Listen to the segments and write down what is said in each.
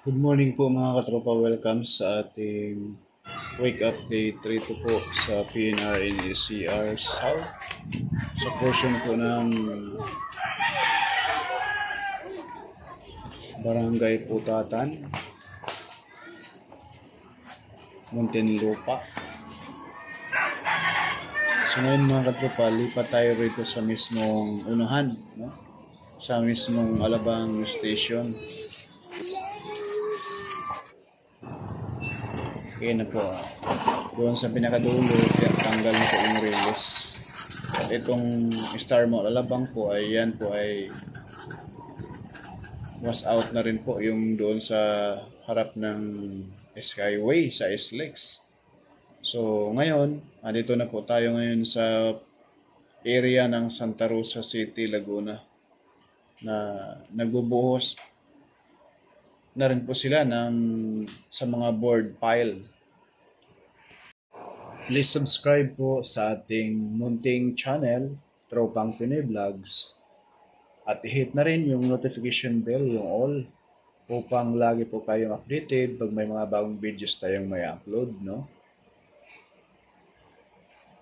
Good morning po mga katropa. Welcome sa ating Wake Up Day 3 po sa PNR NACR South. Sa portion po ng Barangay Putatan, Muntinlupa. So ngayon mga katropa, lipat tayo rito sa mismong unahan, no? Sa mismong Alabang Station. Okay na po. Doon sa pinakadulo, tanggal na po yung release. At itong Star Mall Alabang po ay yan po ay was out na rin po yung doon sa harap ng Skyway sa SLEX. So ngayon, andito na po tayo ngayon sa area ng Santa Rosa City, Laguna na nagbubuhos na rin po sila sa mga board pile. Please subscribe po sa ating munting channel, Tropang Pinoy Vlogs. At i-hit na rin yung notification bell, yung all, upang lagi po kayong updated pag may mga bagong videos tayong may upload, no?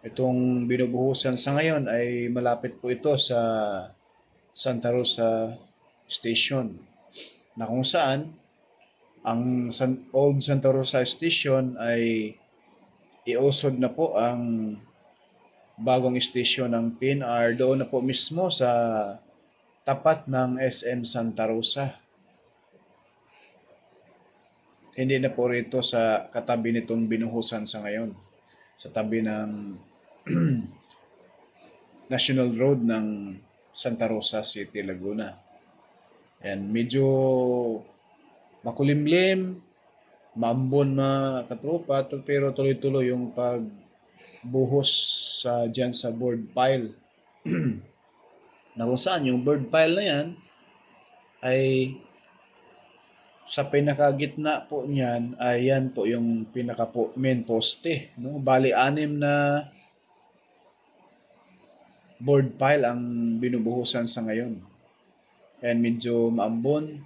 Itong binubuhusan sa ngayon ay malapit po ito sa Santa Rosa Station, na kung saan ang Old Santa Rosa Station ay iusod na po ang bagong station ng PNR doon na po mismo sa tapat ng SM Santa Rosa. Hindi na po rito sa katabi nitong binuhusan sa ngayon. Sa tabi ng National Road ng Santa Rosa City, Laguna. And medyo makulimlim, maambon mga katropa, pero tuloy-tuloy yung pagbuhos dyan sa board pile. Na kung saan yung board pile na yan ay sa pinakagitna po niyan ay yan po yung pinaka main poste, no? Bali 6 na board pile ang binubuhusan sa ngayon. And medyo maambon.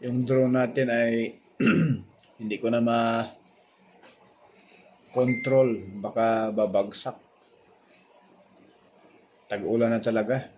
Yung drone natin ay hindi ko na ma-control. Baka babagsak. Tag-ulan na talaga.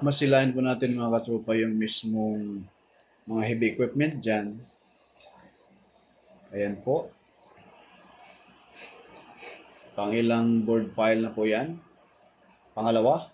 masilahin po natin mga katropa yung mismong mga heavy equipment dyan. Ayan po. Pangilang board pile na po yan. Pangalawa.